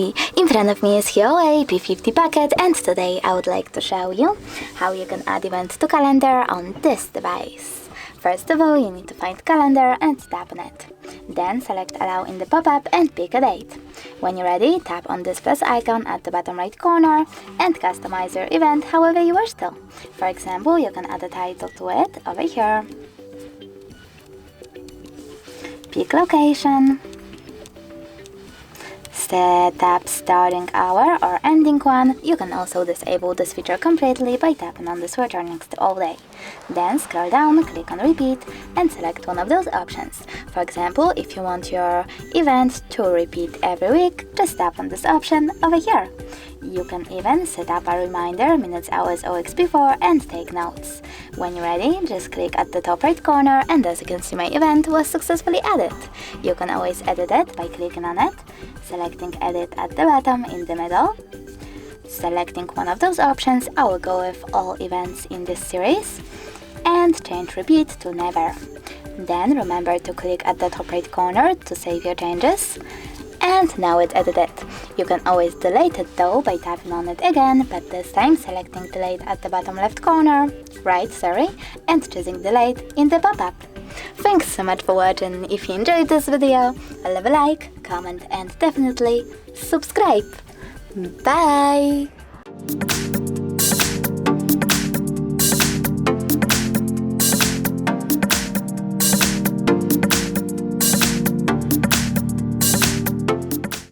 Hi! In front of me is HUAWEI P50 Pocket, and today I would like to show you how you can add events to Calendar on this device. First of all, you need to find Calendar and tap on it. Then select Allow in the pop-up and pick a date. When you're ready, tap on this plus icon at the bottom right corner and customize your event however you wish to. For example, you can add a title to it over here. Pick location. Tap starting hour or ending one. You can also disable this feature completely by tapping on the switcher next to all day. Then scroll down, click on repeat and select one of those options. For example, if you want your event to repeat every week, just tap on this option over here. You can even set up a reminder minutes, hours, or weeks before and take notes. When you're ready, just click at the top right corner and as you can see, my event was successfully added. You can always edit it by clicking on it, selecting edit at the bottom in the middle, selecting one of those options. I will go with all events in this series and change repeat to never. Then remember to click at the top right corner to save your changes. And now it's edited. You can always delete it though by tapping on it again, but this time selecting delete at the bottom left corner, and choosing delete in the pop-up. Thanks so much for watching. If you enjoyed this video, leave a like, comment and definitely subscribe. Bye!